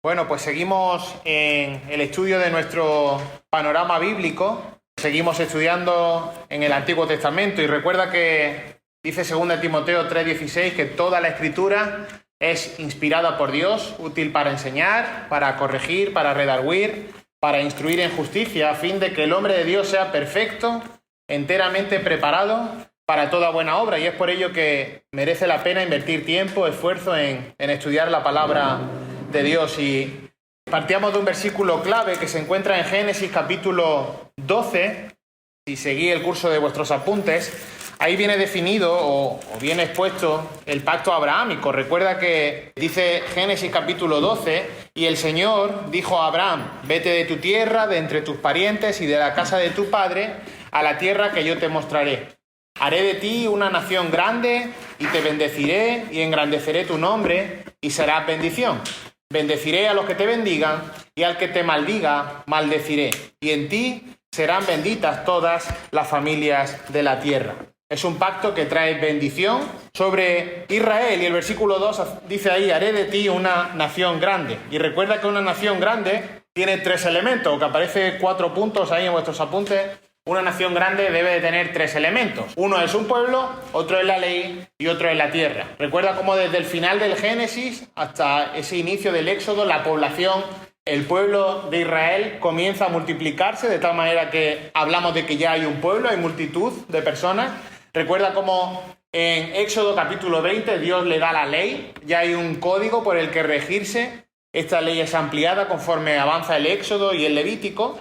Bueno, pues seguimos en el estudio de nuestro panorama bíblico. Seguimos estudiando en el Antiguo Testamento y recuerda que dice 2 Timoteo 3:16 que toda la Escritura es inspirada por Dios, útil para enseñar, para corregir, para redarguir, para instruir en justicia, a fin de que el hombre de Dios sea perfecto, enteramente preparado para toda buena obra. Y es por ello que merece la pena invertir tiempo, esfuerzo en estudiar la palabra de Dios. Y partíamos de un versículo clave que se encuentra en Génesis capítulo 12. Si seguís el curso de vuestros apuntes, ahí viene definido o viene expuesto el pacto abrahámico. Recuerda que dice Génesis capítulo 12, y el Señor dijo a Abraham: vete de tu tierra, de entre tus parientes y de la casa de tu padre, a la tierra que yo te mostraré. Haré de ti una nación grande y te bendeciré y engrandeceré tu nombre y serás bendición. Bendeciré a los que te bendigan y al que te maldiga, maldeciré. Y en ti serán benditas todas las familias de la tierra. Es un pacto que trae bendición sobre Israel. Y el versículo 2 dice ahí: haré de ti una nación grande. Y recuerda que una nación grande tiene 3 elementos, que aparece 4 puntos ahí en vuestros apuntes. Una nación grande debe de tener 3 elementos. Uno es un pueblo, otro es la ley y otro es la tierra. Recuerda cómo desde el final del Génesis hasta ese inicio del Éxodo, la población, el pueblo de Israel comienza a multiplicarse, de tal manera que hablamos de que ya hay un pueblo, hay multitud de personas. Recuerda cómo en Éxodo capítulo 20 Dios le da la ley, ya hay un código por el que regirse. Esta ley es ampliada conforme avanza el Éxodo y el Levítico.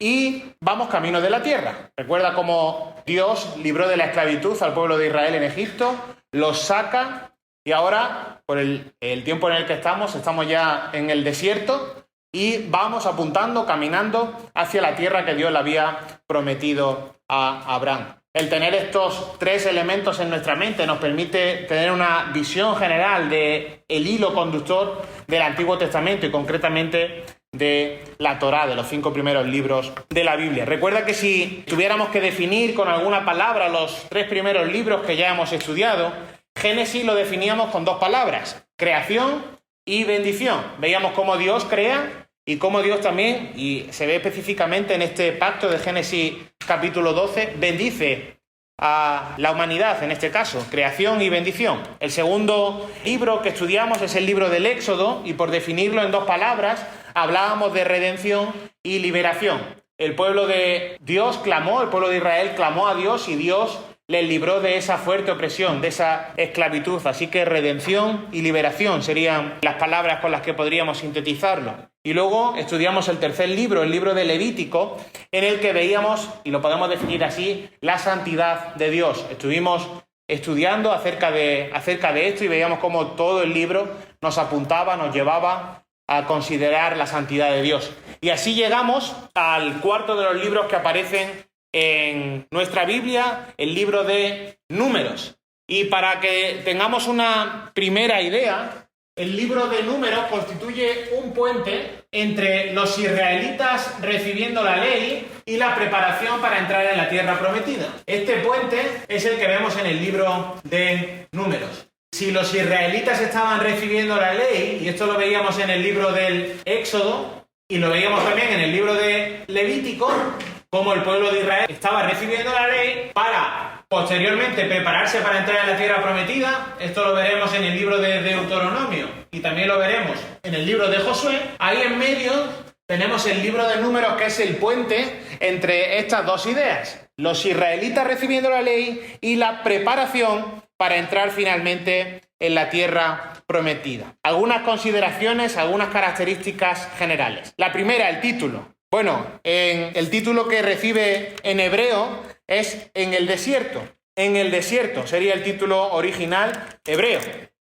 Y vamos camino de la tierra. Recuerda cómo Dios libró de la esclavitud al pueblo de Israel en Egipto, los saca y ahora, por el tiempo en el que estamos ya en el desierto y vamos apuntando, caminando hacia la tierra que Dios le había prometido a Abraham. El tener estos 3 elementos en nuestra mente nos permite tener una visión general del hilo conductor del Antiguo Testamento y concretamente de la Torá, de los 5 primeros libros de la Biblia. Recuerda que si tuviéramos que definir con alguna palabra los 3 primeros libros que ya hemos estudiado, Génesis lo definíamos con 2 palabras: creación y bendición. Veíamos cómo Dios crea y cómo Dios también, y se ve específicamente en este pacto de Génesis capítulo 12, bendice a la humanidad, en este caso, creación y bendición. El segundo libro que estudiamos es el libro del Éxodo, y por definirlo en 2 palabras, hablábamos de redención y liberación. El pueblo de Dios clamó, el pueblo de Israel clamó a Dios y Dios les libró de esa fuerte opresión, de esa esclavitud. Así que redención y liberación serían las palabras con las que podríamos sintetizarlo. Y luego estudiamos el tercer libro, el libro de Levítico, en el que veíamos, y lo podemos definir así, la santidad de Dios. Estuvimos estudiando acerca de esto y veíamos cómo todo el libro nos apuntaba, nos llevaba a considerar la santidad de Dios. Y así llegamos al cuarto de los libros que aparecen en nuestra Biblia, el libro de Números. Y para que tengamos una primera idea, el libro de Números constituye un puente entre los israelitas recibiendo la ley y la preparación para entrar en la tierra prometida. Este puente es el que vemos en el libro de Números. Si los israelitas estaban recibiendo la ley, y esto lo veíamos en el libro del Éxodo y lo veíamos también en el libro de Levítico, como el pueblo de Israel estaba recibiendo la ley para posteriormente prepararse para entrar en la tierra prometida. Esto lo veremos en el libro de Deuteronomio y también lo veremos en el libro de Josué. Ahí en medio tenemos el libro de Números, que es el puente entre estas 2 ideas: los israelitas recibiendo la ley y la preparación para entrar finalmente en la tierra prometida. Algunas consideraciones, algunas características generales. La primera, el título. Bueno, el título que recibe en hebreo es en el desierto. En el desierto sería el título original hebreo.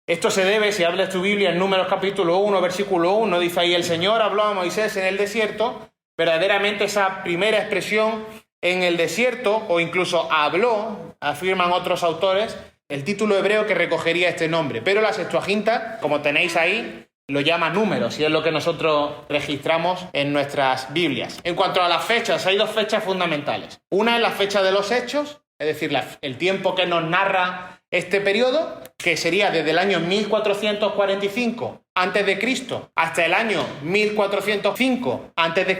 Esto se debe, si hablas tu Biblia en Números capítulo 1, versículo 1, dice ahí: el Señor habló a Moisés en el desierto. Verdaderamente esa primera expresión, en el desierto, o incluso habló, afirman otros autores, el título hebreo que recogería este nombre. Pero la Septuaginta, como tenéis ahí, lo llama Números, y es lo que nosotros registramos en nuestras Biblias. En cuanto a las fechas, hay 2 fechas fundamentales. Una es la fecha de los Hechos, es decir, el tiempo que nos narra este periodo, que sería desde el año 1445 a.C. hasta el año 1405 a.C.,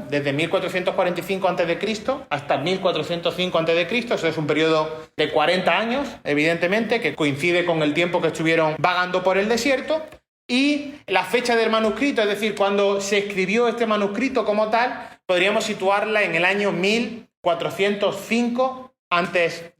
desde 1445 a.C. hasta 1405 a.C., eso es un periodo de 40 años, evidentemente, que coincide con el tiempo que estuvieron vagando por el desierto, y la fecha del manuscrito, es decir, cuando se escribió este manuscrito como tal, podríamos situarla en el año 1405 a.C.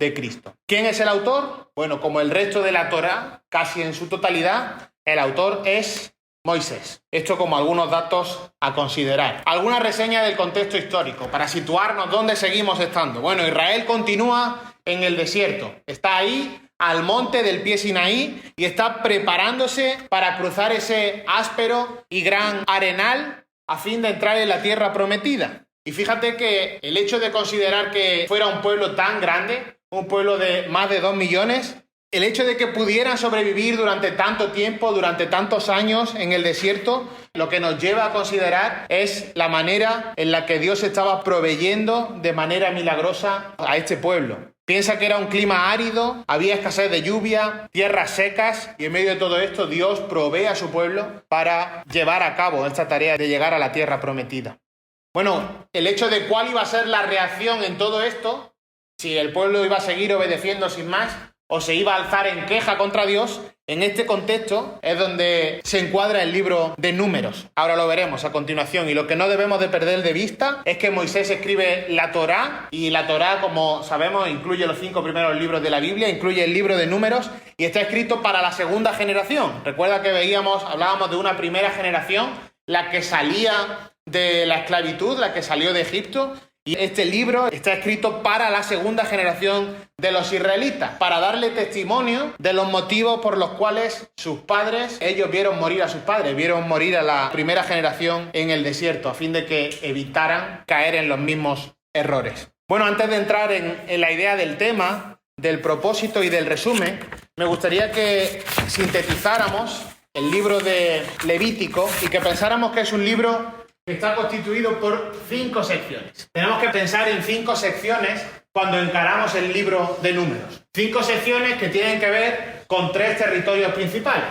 ¿Quién es el autor? Bueno, como el resto de la Torá, casi en su totalidad, el autor es Moisés. Esto como algunos datos a considerar. Alguna reseña del contexto histórico para situarnos dónde seguimos estando. Bueno, Israel continúa en el desierto. Está ahí al monte del pie Sinaí y está preparándose para cruzar ese áspero y gran arenal a fin de entrar en la tierra prometida. Y fíjate que el hecho de considerar que fuera un pueblo tan grande, un pueblo de más de 2 millones, el hecho de que pudieran sobrevivir durante tanto tiempo, durante tantos años en el desierto, lo que nos lleva a considerar es la manera en la que Dios estaba proveyendo de manera milagrosa a este pueblo. Piensa que era un clima árido, había escasez de lluvia, tierras secas, y en medio de todo esto Dios provee a su pueblo para llevar a cabo esta tarea de llegar a la tierra prometida. Bueno, el hecho de cuál iba a ser la reacción en todo esto, si el pueblo iba a seguir obedeciendo sin más o se iba a alzar en queja contra Dios, en este contexto es donde se encuadra el libro de Números. Ahora lo veremos a continuación, y lo que no debemos de perder de vista es que Moisés escribe la Torá, y la Torá, como sabemos, incluye los 5 primeros libros de la Biblia, incluye el libro de Números, y está escrito para la segunda generación. Recuerda que hablábamos de una primera generación, la que salía de la esclavitud, la que salió de Egipto, y este libro está escrito para la segunda generación de los israelitas, para darle testimonio de los motivos por los cuales sus padres, ellos vieron morir a sus padres, vieron morir a la primera generación en el desierto, a fin de que evitaran caer en los mismos errores. Bueno, antes de entrar en la idea del tema, del propósito y del resumen, me gustaría que sintetizáramos el libro de Levítico y que pensáramos que es un libro que está constituido por 5 secciones. Tenemos que pensar en 5 secciones cuando encaramos el libro de Números. 5 secciones que tienen que ver con 3 territorios principales.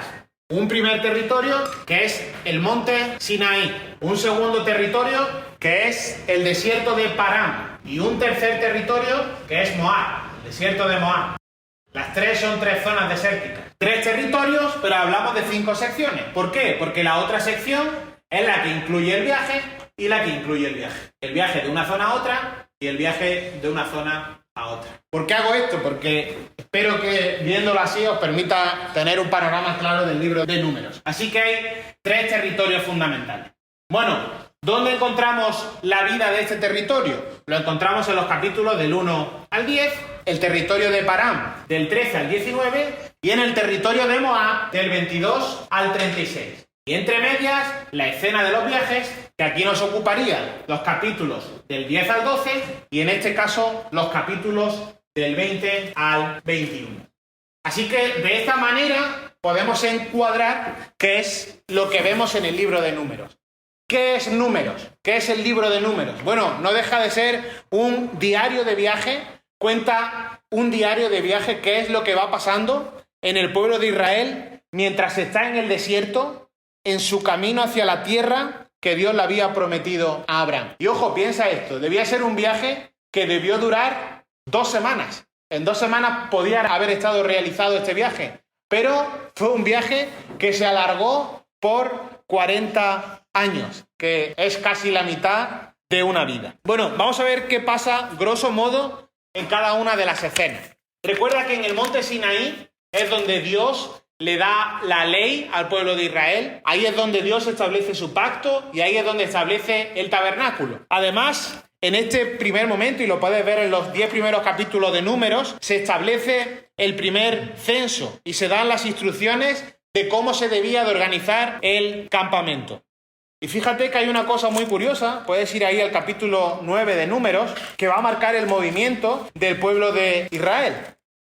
Un primer territorio, que es el monte Sinaí. Un segundo territorio, que es el desierto de Parán. Y un tercer territorio, que es Moab, el desierto de Moab. Las 3 son 3 zonas desérticas. 3 territorios, pero hablamos de 5 secciones. ¿Por qué? Porque la otra sección es la que incluye el viaje y la que incluye el viaje. El viaje de una zona a otra y el viaje de una zona a otra. ¿Por qué hago esto? Porque espero que viéndolo así os permita tener un panorama claro del libro de Números. Así que hay 3 territorios fundamentales. Bueno, ¿dónde encontramos la vida de este territorio? Lo encontramos en los capítulos del 1 al 10, el territorio de Parán del 13 al 19 y en el territorio de Moab del 22 al 36. Y entre medias, la escena de los viajes, que aquí nos ocuparía los capítulos del 10 al 12 y en este caso los capítulos del 20 al 21. Así que de esta manera podemos encuadrar qué es lo que vemos en el libro de Números. ¿Qué es Números? ¿Qué es el libro de Números? Bueno, no deja de ser un diario de viaje, cuenta un diario de viaje, qué es lo que va pasando en el pueblo de Israel mientras está en el desierto, en su camino hacia la tierra que Dios le había prometido a Abraham. Y ojo, piensa esto, debía ser un viaje que debió durar 2 semanas. En 2 semanas podía haber estado realizado este viaje, pero fue un viaje que se alargó por 40 años, que es casi la mitad de una vida. Bueno, vamos a ver qué pasa, grosso modo, en cada una de las escenas. Recuerda que en el monte Sinaí es donde Dios le da la ley al pueblo de Israel. Ahí es donde Dios establece su pacto y ahí es donde establece el tabernáculo. Además, en este primer momento, y lo puedes ver en los 10 primeros capítulos de Números, se establece el primer censo y se dan las instrucciones de cómo se debía de organizar el campamento. Y fíjate que hay una cosa muy curiosa, puedes ir ahí al capítulo 9 de Números, que va a marcar el movimiento del pueblo de Israel.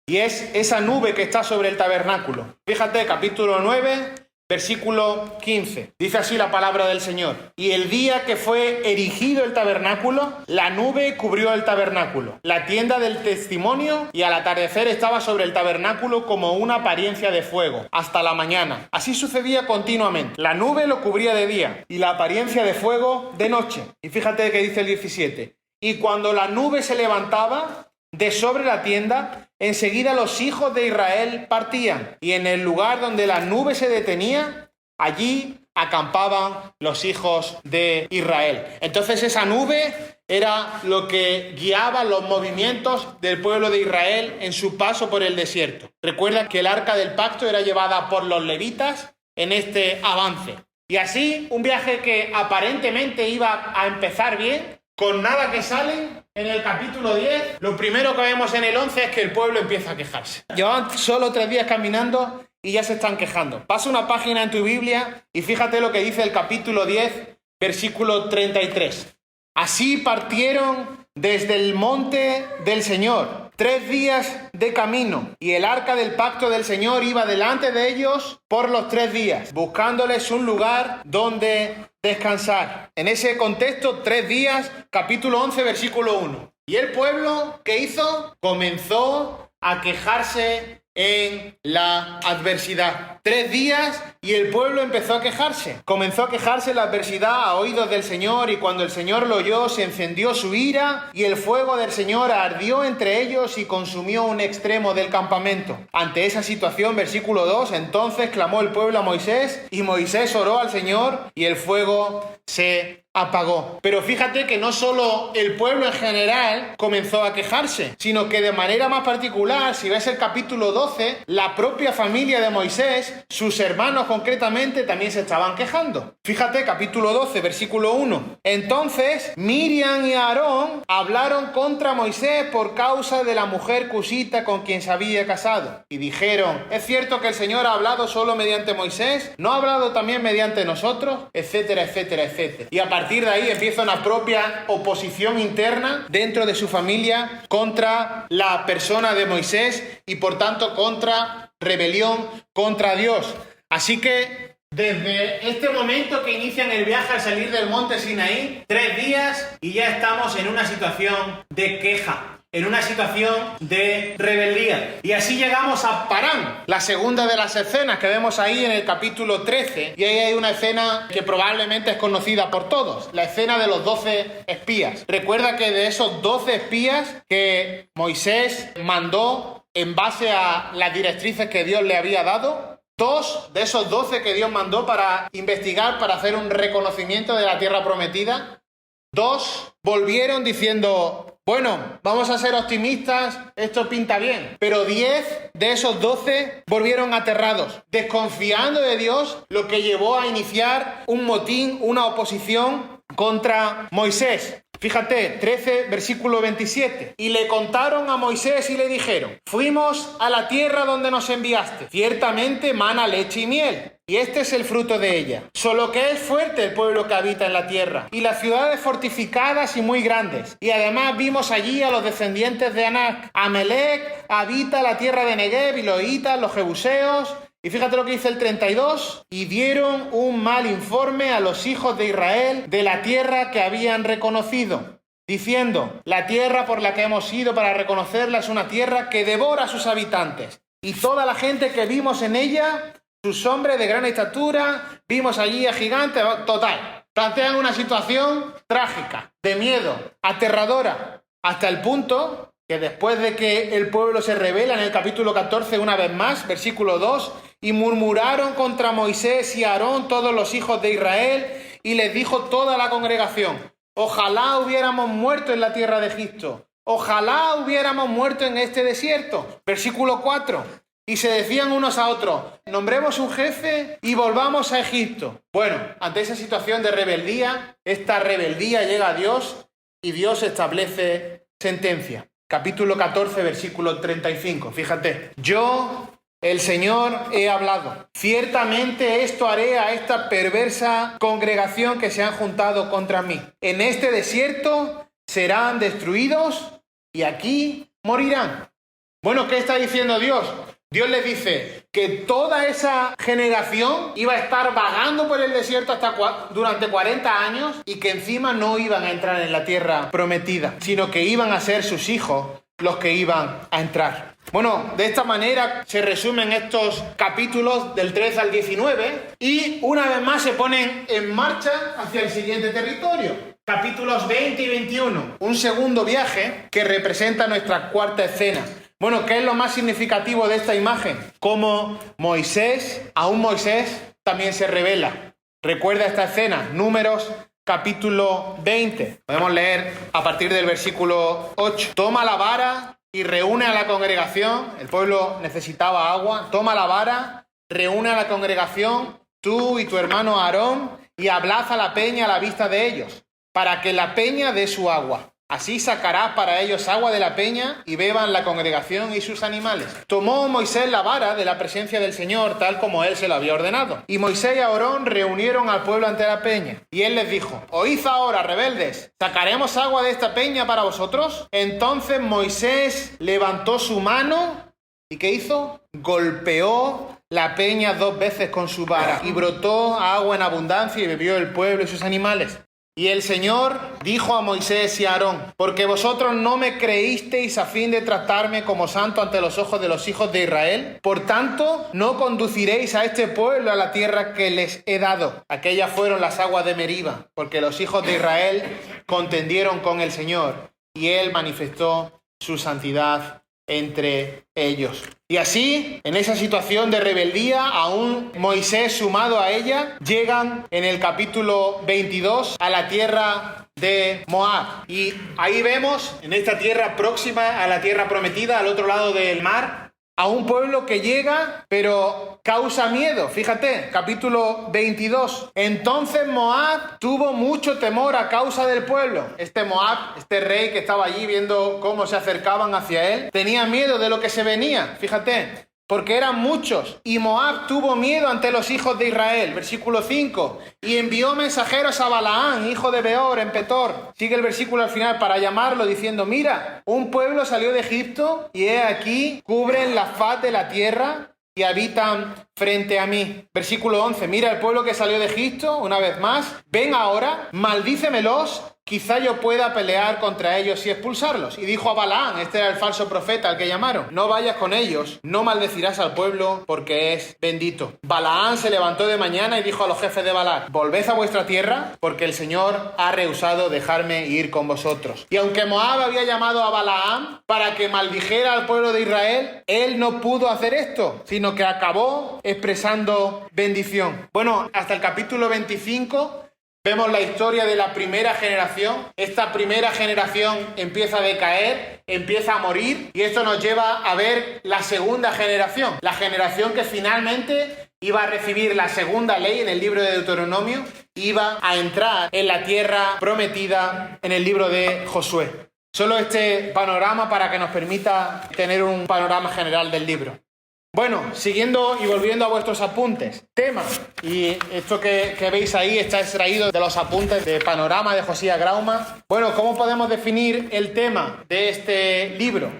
Y es esa nube que está sobre el tabernáculo. Fíjate, capítulo 9, versículo 15. Dice así la palabra del Señor. Y el día que fue erigido el tabernáculo, la nube cubrió el tabernáculo, la tienda del testimonio, y al atardecer estaba sobre el tabernáculo como una apariencia de fuego, hasta la mañana. Así sucedía continuamente. La nube lo cubría de día y la apariencia de fuego de noche. Y fíjate que dice el 17. Y cuando la nube se levantaba de sobre la tienda, enseguida los hijos de Israel partían, y en el lugar donde la nube se detenía, allí acampaban los hijos de Israel. Entonces esa nube era lo que guiaba los movimientos del pueblo de Israel en su paso por el desierto. Recuerda que el arca del pacto era llevada por los levitas en este avance. Y así, un viaje que aparentemente iba a empezar bien, con nada que salen, en el capítulo 10, lo primero que vemos en el 11 es que el pueblo empieza a quejarse. Llevan solo 3 días caminando y ya se están quejando. Pasa una página en tu Biblia y fíjate lo que dice el capítulo 10, versículo 33. Así partieron desde el monte del Señor, 3 días de camino, y el arca del pacto del Señor iba delante de ellos por los 3 días, buscándoles un lugar donde descansar. En ese contexto, 3 días, capítulo 11, versículo 1. Y el pueblo, ¿qué hizo? Comenzó a quejarse en la adversidad. 3 días y el pueblo empezó a quejarse. Comenzó a quejarse en la adversidad a oídos del Señor, y cuando el Señor lo oyó, se encendió su ira, y el fuego del Señor ardió entre ellos y consumió un extremo del campamento. Ante esa situación, versículo 2, entonces clamó el pueblo a Moisés, y Moisés oró al Señor, y el fuego se apagó. Pero fíjate que no solo el pueblo en general comenzó a quejarse, sino que de manera más particular, si ves el capítulo 12, la propia familia de Moisés, sus hermanos concretamente, también se estaban quejando. Fíjate, capítulo 12, versículo 1. Entonces Miriam y Aarón hablaron contra Moisés por causa de la mujer cusita con quien se había casado. Y dijeron, ¿es cierto que el Señor ha hablado solo mediante Moisés? ¿No ha hablado también mediante nosotros? Etcétera, etcétera, etcétera. Y a partir de ahí empieza una propia oposición interna dentro de su familia contra la persona de Moisés y por tanto contra rebelión contra Dios. Así que desde este momento que inician el viaje al salir del monte Sinaí, 3 días y ya estamos en una situación de queja, en una situación de rebeldía. Y así llegamos a Parán, la segunda de las escenas que vemos ahí en el capítulo 13. Y ahí hay una escena que probablemente es conocida por todos, la escena de los 12 espías. Recuerda que de esos 12 espías que Moisés mandó en base a las directrices que Dios le había dado, 2 de esos 12 que Dios mandó para investigar, para hacer un reconocimiento de la tierra prometida, 2 volvieron diciendo, bueno, vamos a ser optimistas, esto pinta bien. Pero 10 de esos 12 volvieron aterrados, desconfiando de Dios, lo que llevó a iniciar un motín, una oposición contra Moisés. Fíjate, 13, versículo 27. Y le contaron a Moisés y le dijeron, fuimos a la tierra donde nos enviaste. Ciertamente mana leche y miel, y este es el fruto de ella. Solo que es fuerte el pueblo que habita en la tierra, y las ciudades fortificadas y muy grandes. Y además vimos allí a los descendientes de Anac. Amelec habita la tierra de Negev, y los hitas, los jebuseos. Y fíjate lo que dice el 32. Y dieron un mal informe a los hijos de Israel de la tierra que habían reconocido, diciendo, la tierra por la que hemos ido para reconocerla es una tierra que devora a sus habitantes. Y toda la gente que vimos en ella, sus hombres de gran estatura, vimos allí a gigantes, total. Plantean una situación trágica, de miedo, aterradora, hasta el punto que después de que el pueblo se rebela en el capítulo 14 una vez más, versículo 2, y murmuraron contra Moisés y Aarón todos los hijos de Israel, y les dijo toda la congregación, ojalá hubiéramos muerto en la tierra de Egipto, ojalá hubiéramos muerto en este desierto. Versículo 4, y se decían unos a otros, nombremos un jefe y volvamos a Egipto. Bueno, ante esa situación de rebeldía, esta rebeldía llega a Dios y Dios establece sentencia. Capítulo 14, versículo 35. Fíjate. Yo, el Señor, he hablado. Ciertamente esto haré a esta perversa congregación que se han juntado contra mí. En este desierto serán destruidos y aquí morirán. Bueno, ¿qué está diciendo Dios? Dios les dice que toda esa generación iba a estar vagando por el desierto durante 40 años y que encima no iban a entrar en la tierra prometida, sino que iban a ser sus hijos los que iban a entrar. Bueno, de esta manera se resumen estos capítulos del 13 al 19 y una vez más se ponen en marcha hacia el siguiente territorio. Capítulos 20 y 21, un segundo viaje que representa nuestra cuarta escena. Bueno, ¿qué es lo más significativo de esta imagen? Cómo aún Moisés también se revela. Recuerda esta escena, Números capítulo 20. Podemos leer a partir del versículo 8. Toma la vara y reúne a la congregación. El pueblo necesitaba agua. Toma la vara, reúne a la congregación, tú y tu hermano Aarón, y ablaza la peña a la vista de ellos, para que la peña dé su agua. Así sacarás para ellos agua de la peña y beban la congregación y sus animales. Tomó Moisés la vara de la presencia del Señor, tal como él se lo había ordenado. Y Moisés y Aarón reunieron al pueblo ante la peña. Y él les dijo: «Oíd ahora, rebeldes, ¿sacaremos agua de esta peña para vosotros?». Entonces Moisés levantó su mano y ¿qué hizo? Golpeó la peña 2 veces con su vara y brotó agua en abundancia y bebió el pueblo y sus animales. Y el Señor dijo a Moisés y a Aarón: «Porque vosotros no me creísteis a fin de tratarme como santo ante los ojos de los hijos de Israel, por tanto no conduciréis a este pueblo a la tierra que les he dado». Aquellas fueron las aguas de Meriba, porque los hijos de Israel contendieron con el Señor y él manifestó su santidad entre ellos. Y así, en esa situación de rebeldía, aún Moisés sumado a ella, llegan en el capítulo 22 a la tierra de Moab. Y ahí vemos, en esta tierra próxima a la tierra prometida, al otro lado del mar, a un pueblo que llega, pero causa miedo. Fíjate, capítulo 22. Entonces Moab tuvo mucho temor a causa del pueblo. Este Moab, este rey que estaba allí viendo cómo se acercaban hacia él, tenía miedo de lo que se venía. Fíjate, porque eran muchos. Y Moab tuvo miedo ante los hijos de Israel. Versículo 5. Y envió mensajeros a Balaán, hijo de Beor, en Petor. Sigue el versículo al final para llamarlo, diciendo: «Mira, un pueblo salió de Egipto y he aquí, cubren la faz de la tierra y habitan frente a mí». Versículo 11. «Mira el pueblo que salió de Egipto, una vez más. Ven ahora, maldícemelos, quizá yo pueda pelear contra ellos y expulsarlos». Y dijo a Balaán, este era el falso profeta al que llamaron: «No vayas con ellos, no maldecirás al pueblo porque es bendito». Balaán se levantó de mañana y dijo a los jefes de Balac: «Volved a vuestra tierra, porque el Señor ha rehusado dejarme ir con vosotros». Y aunque Moab había llamado a Balaam para que maldijera al pueblo de Israel, él no pudo hacer esto, sino que acabó expresando bendición. Bueno, hasta el capítulo 25 vemos la historia de la primera generación. Esta primera generación empieza a decaer, empieza a morir, y esto nos lleva a ver la segunda generación. La generación que finalmente iba a recibir la segunda ley en el libro de Deuteronomio, iba a entrar en la tierra prometida en el libro de Josué. Solo este panorama para que nos permita tener un panorama general del libro. Bueno, siguiendo y volviendo a vuestros apuntes, tema, y esto que veis ahí está extraído de los apuntes de Panorama de Josías Grauma. Bueno, ¿cómo podemos definir el tema de este libro?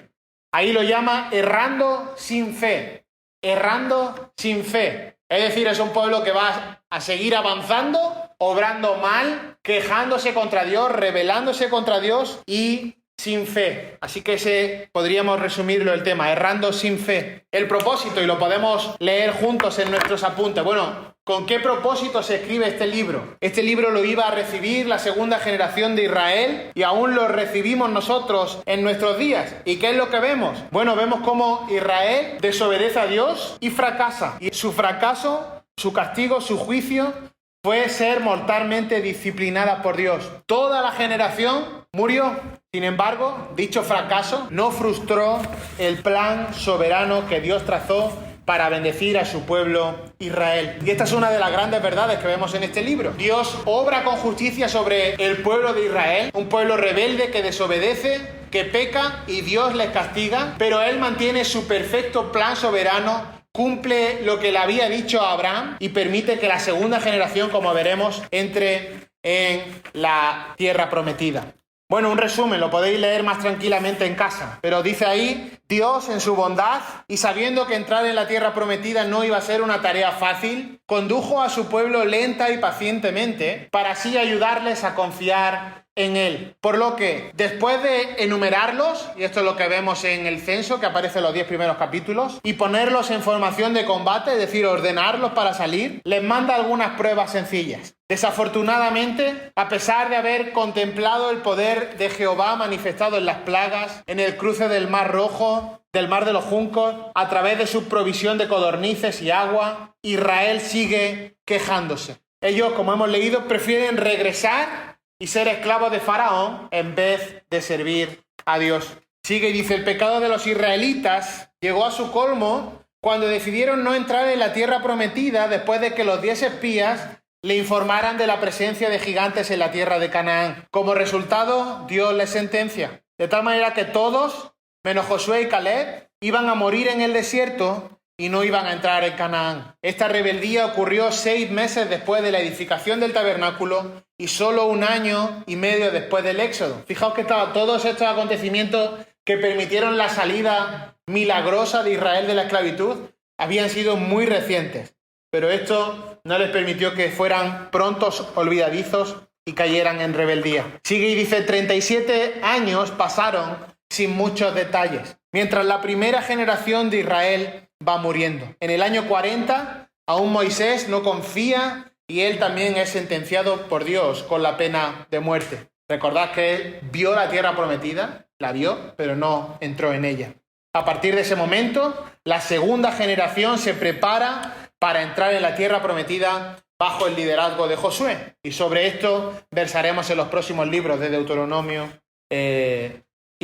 Ahí lo llama errando sin fe, errando sin fe. Es decir, es un pueblo que va a seguir avanzando, obrando mal, quejándose contra Dios, rebelándose contra Dios y sin fe. Así que ese podríamos resumirlo el tema, errando sin fe. El propósito, y lo podemos leer juntos en nuestros apuntes. Bueno, ¿con qué propósito se escribe este libro? Este libro lo iba a recibir la segunda generación de Israel y aún lo recibimos nosotros en nuestros días. ¿Y qué es lo que vemos? Bueno, vemos cómo Israel desobedece a Dios y fracasa. Y su fracaso, su castigo, su juicio fue ser mortalmente disciplinada por Dios. Toda la generación murió. Sin embargo, dicho fracaso no frustró el plan soberano que Dios trazó para bendecir a su pueblo Israel. Y esta es una de las grandes verdades que vemos en este libro. Dios obra con justicia sobre el pueblo de Israel, un pueblo rebelde que desobedece, que peca y Dios les castiga, pero Él mantiene su perfecto plan soberano, cumple lo que le había dicho a Abraham y permite que la segunda generación, como veremos, entre en la tierra prometida. Bueno, un resumen, lo podéis leer más tranquilamente en casa, pero dice ahí, Dios en su bondad y sabiendo que entrar en la tierra prometida no iba a ser una tarea fácil, condujo a su pueblo lenta y pacientemente para así ayudarles a confiar en Él. Por lo que, después de enumerarlos, y esto es lo que vemos en el censo, que aparece en los 10 primeros capítulos, y ponerlos en formación de combate, es decir, ordenarlos para salir, les manda algunas pruebas sencillas. Desafortunadamente, a pesar de haber contemplado el poder de Jehová manifestado en las plagas, en el cruce del Mar Rojo, del Mar de los Juncos, a través de su provisión de codornices y agua, Israel sigue quejándose. Ellos, como hemos leído, prefieren regresar y ser esclavos de Faraón en vez de servir a Dios. Sigue y dice, el pecado de los israelitas llegó a su colmo cuando decidieron no entrar en la tierra prometida después de que los 10 espías le informaran de la presencia de gigantes en la tierra de Canaán. Como resultado, Dios les sentencia. De tal manera que todos, menos Josué y Caleb, iban a morir en el desierto y no iban a entrar en Canaán. Esta rebeldía ocurrió 6 meses después de la edificación del tabernáculo y solo 1 año y medio después del Éxodo. Fijaos que todos estos acontecimientos que permitieron la salida milagrosa de Israel de la esclavitud habían sido muy recientes, pero esto no les permitió que fueran prontos olvidadizos y cayeran en rebeldía. Sigue y dice, 37 años pasaron sin muchos detalles, mientras la primera generación de Israel va muriendo. En el año 40, aún Moisés no confía y él también es sentenciado por Dios con la pena de muerte. Recordad que él vio la tierra prometida, la vio, pero no entró en ella. A partir de ese momento, la segunda generación se prepara para entrar en la tierra prometida bajo el liderazgo de Josué. Y sobre esto versaremos en los próximos libros de Deuteronomio y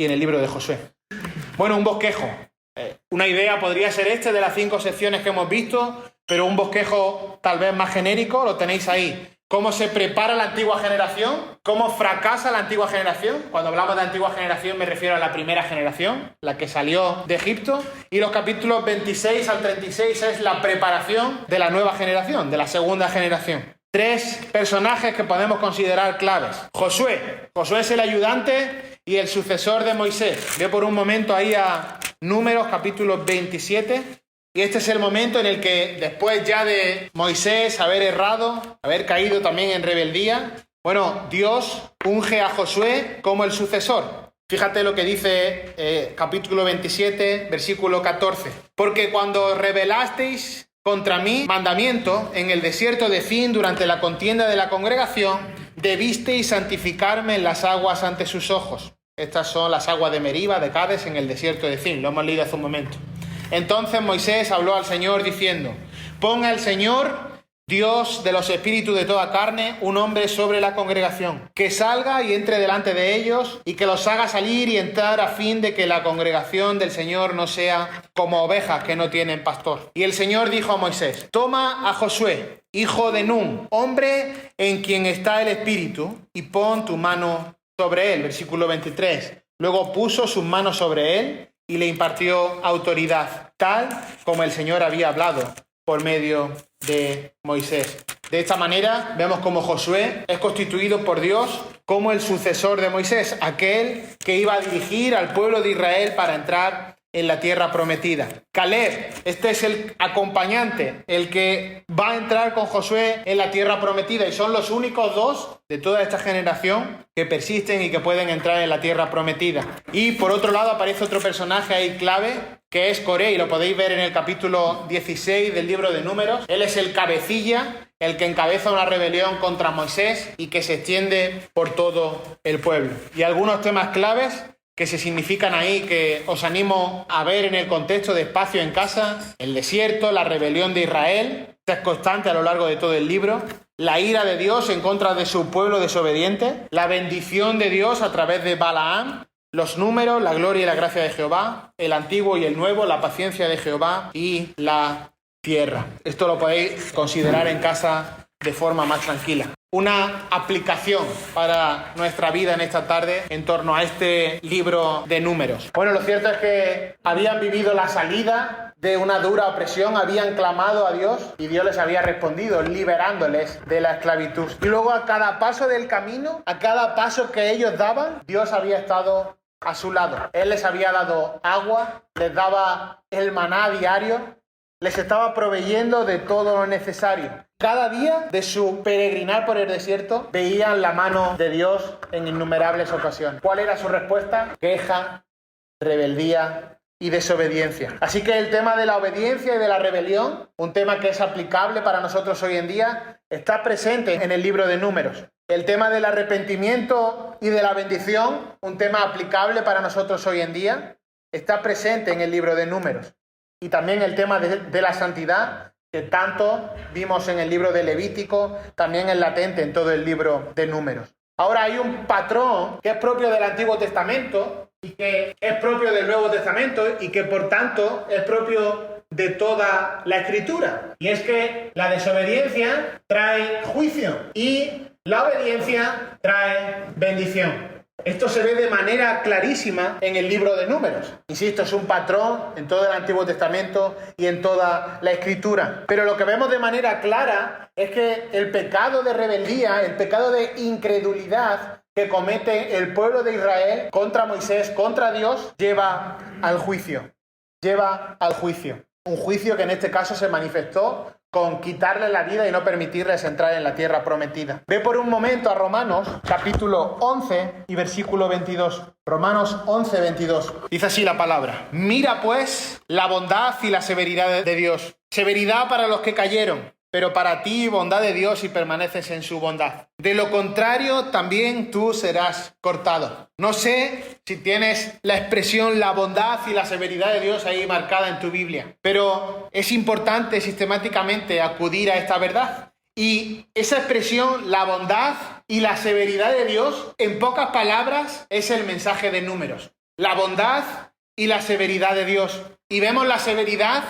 en el libro de Josué. Bueno, un bosquejo. Una idea podría ser este de las 5 secciones que hemos visto, pero un bosquejo tal vez más genérico, lo tenéis ahí. ¿Cómo se prepara la antigua generación? ¿Cómo fracasa la antigua generación? Cuando hablamos de antigua generación me refiero a la primera generación, la que salió de Egipto. Y los capítulos 26 al 36 es la preparación de la nueva generación, de la segunda generación. 3 personajes que podemos considerar claves. Josué. Josué es el ayudante y el sucesor de Moisés. Ve por un momento ahí a Números, capítulo 27. Y este es el momento en el que, después ya de Moisés haber errado, haber caído también en rebeldía, bueno, Dios unge a Josué como el sucesor. Fíjate lo que dice capítulo 27, versículo 14. Porque cuando rebelasteis contra mi mandamiento en el desierto de Zin durante la contienda de la congregación, debisteis santificarme en las aguas ante sus ojos. Estas son las aguas de Meriba, de Cades, en el desierto de Zin. Lo hemos leído hace un momento. Entonces Moisés habló al Señor diciendo, ponga el Señor, Dios de los espíritus de toda carne, un hombre sobre la congregación, que salga y entre delante de ellos y que los haga salir y entrar a fin de que la congregación del Señor no sea como ovejas que no tienen pastor. Y el Señor dijo a Moisés, toma a Josué, hijo de Nun, hombre en quien está el espíritu, y pon tu mano sobre él. Versículo 23. Luego puso sus manos sobre él y le impartió autoridad, tal como el Señor había hablado por medio de Moisés. De esta manera vemos cómo Josué es constituido por Dios como el sucesor de Moisés, aquel que iba a dirigir al pueblo de Israel para entrar en la tierra prometida. Caleb, este es el acompañante, el que va a entrar con Josué en la tierra prometida, y son los únicos 2 de toda esta generación que persisten y que pueden entrar en la tierra prometida. Y por otro lado aparece otro personaje ahí clave, que es Coré, y lo podéis ver en el capítulo 16 del libro de Números. Él es el cabecilla, el que encabeza una rebelión contra Moisés y que se extiende por todo el pueblo. Y algunos temas claves que se significan ahí, que os animo a ver en el contexto de Espacio en Casa: el desierto, la rebelión de Israel, esta es constante a lo largo de todo el libro, la ira de Dios en contra de su pueblo desobediente, la bendición de Dios a través de Balaam, los números, la gloria y la gracia de Jehová, el antiguo y el nuevo, la paciencia de Jehová y la tierra. Esto lo podéis considerar en casa de forma más tranquila. una aplicación para nuestra vida en esta tarde en torno a este libro de Números. Bueno, lo cierto es que habían vivido la salida de una dura opresión, habían clamado a Dios y Dios les había respondido, liberándoles de la esclavitud. Y luego a cada paso del camino, a cada paso que ellos daban, Dios había estado a su lado. Él les había dado agua, les daba el maná diario, les estaba proveyendo de todo lo necesario. Cada día de su peregrinar por el desierto veían la mano de Dios en innumerables ocasiones. ¿Cuál era su respuesta? Queja, rebeldía y desobediencia. Así que el tema de la obediencia y de la rebelión, un tema que es aplicable para nosotros hoy en día, está presente en el libro de Números. El tema del arrepentimiento y de la bendición, un tema aplicable para nosotros hoy en día, está presente en el libro de Números. Y también el tema de la santidad, que tanto vimos en el libro de Levítico, también es latente en todo el libro de Números. Ahora hay un patrón que es propio del Antiguo Testamento y que es propio del Nuevo Testamento y que por tanto es propio de toda la Escritura. Y es que la desobediencia trae juicio y la obediencia trae bendición. Esto se ve de manera clarísima en el libro de Números. Insisto, es un patrón en todo el Antiguo Testamento y en toda la Escritura. Pero lo que vemos de manera clara es que el pecado de rebeldía, el pecado de incredulidad que comete el pueblo de Israel contra Moisés, contra Dios, lleva al juicio. Lleva al juicio. Un juicio que en este caso se manifestó con quitarle la vida y no permitirles entrar en la tierra prometida. Ve por un momento a Romanos, capítulo 11 y versículo 22. Romanos 11, 22. Dice así la palabra. Mira pues la bondad y la severidad de Dios. Severidad para los que cayeron, pero para ti bondad de Dios y permaneces en su bondad. De lo contrario, también tú serás cortado. No sé si tienes la expresión la bondad y la severidad de Dios ahí marcada en tu Biblia, pero es importante sistemáticamente acudir a esta verdad. Y esa expresión, la bondad y la severidad de Dios, en pocas palabras, es el mensaje de Números. La bondad y la severidad de Dios. Y vemos la severidad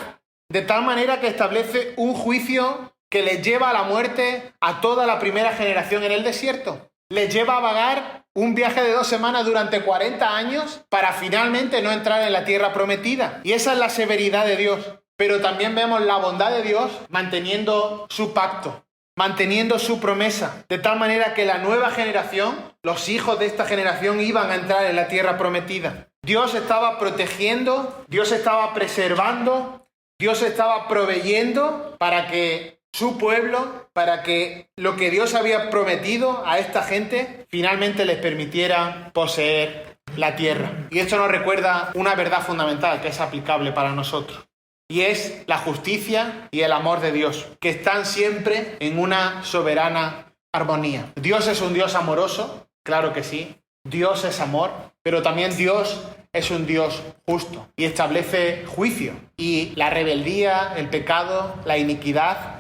de tal manera que establece un juicio que les lleva a la muerte a toda la primera generación en el desierto. Les lleva a vagar un viaje de 2 semanas durante 40 años para finalmente no entrar en la tierra prometida. Y esa es la severidad de Dios. Pero también vemos la bondad de Dios manteniendo su pacto, manteniendo su promesa, de tal manera que la nueva generación, los hijos de esta generación, iban a entrar en la tierra prometida. Dios estaba protegiendo, Dios estaba preservando, Dios estaba proveyendo para que su pueblo, para que lo que Dios había prometido a esta gente finalmente les permitiera poseer la tierra. Y esto nos recuerda una verdad fundamental que es aplicable para nosotros. Y es la justicia y el amor de Dios, que están siempre en una soberana armonía. Dios es un Dios amoroso, claro que sí. Dios es amor, pero también Dios es un Dios justo y establece juicio. Y la rebeldía, el pecado, la iniquidad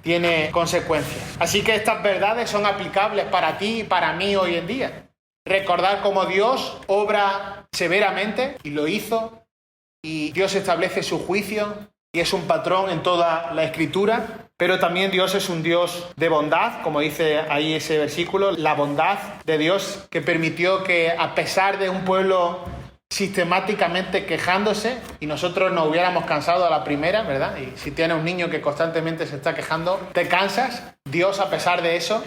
tiene consecuencias. Así que estas verdades son aplicables para ti y para mí hoy en día. Recordar cómo Dios obra severamente, y lo hizo, y Dios establece su juicio, y es un patrón en toda la Escritura, pero también Dios es un Dios de bondad, como dice ahí ese versículo, la bondad de Dios que permitió que a pesar de un pueblo sistemáticamente quejándose, y nosotros nos hubiéramos cansado a la primera, ¿verdad? Y si tienes un niño que constantemente se está quejando, te cansas. Dios, a pesar de eso,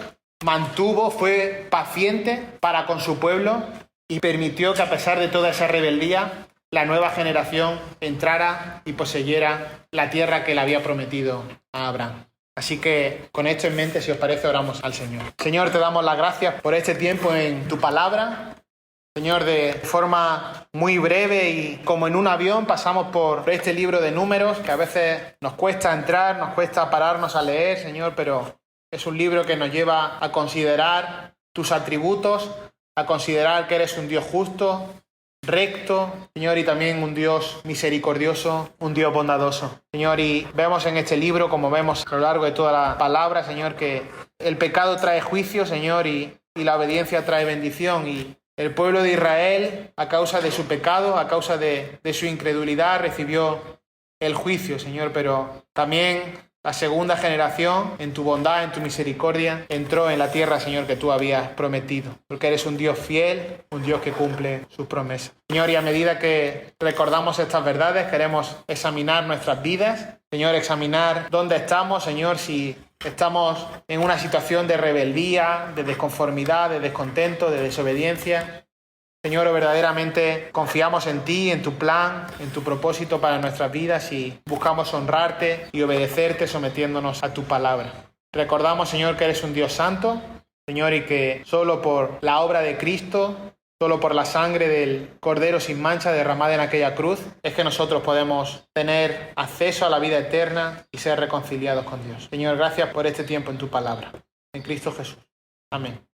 fue paciente para con su pueblo y permitió que a pesar de toda esa rebeldía, la nueva generación entrara y poseyera la tierra que le había prometido a Abraham. Así que con esto en mente, si os parece, oramos al Señor. Señor, te damos las gracias por este tiempo en tu palabra. Señor, de forma muy breve y como en un avión pasamos por este libro de Números que a veces nos cuesta entrar, nos cuesta pararnos a leer, Señor, pero es un libro que nos lleva a considerar tus atributos, a considerar que eres un Dios justo, recto, Señor, y también un Dios misericordioso, un Dios bondadoso. Señor, y vemos en este libro, como vemos a lo largo de toda la palabra, Señor, que el pecado trae juicio, Señor, y la obediencia trae bendición. Y el pueblo de Israel, a causa de su pecado, a causa de su incredulidad, recibió el juicio, Señor, pero también la segunda generación, en tu bondad, en tu misericordia, entró en la tierra, Señor, que tú habías prometido. Porque eres un Dios fiel, un Dios que cumple sus promesas. Señor, y a medida que recordamos estas verdades, queremos examinar nuestras vidas. Señor, examinar dónde estamos, Señor, si estamos en una situación de rebeldía, de desconformidad, de descontento, de desobediencia. Señor, verdaderamente confiamos en ti, en tu plan, en tu propósito para nuestras vidas y buscamos honrarte y obedecerte sometiéndonos a tu palabra. Recordamos, Señor, que eres un Dios santo, Señor, y que solo por la obra de Cristo, solo por la sangre del Cordero sin mancha derramada en aquella cruz, es que nosotros podemos tener acceso a la vida eterna y ser reconciliados con Dios. Señor, gracias por este tiempo en tu palabra. En Cristo Jesús. Amén.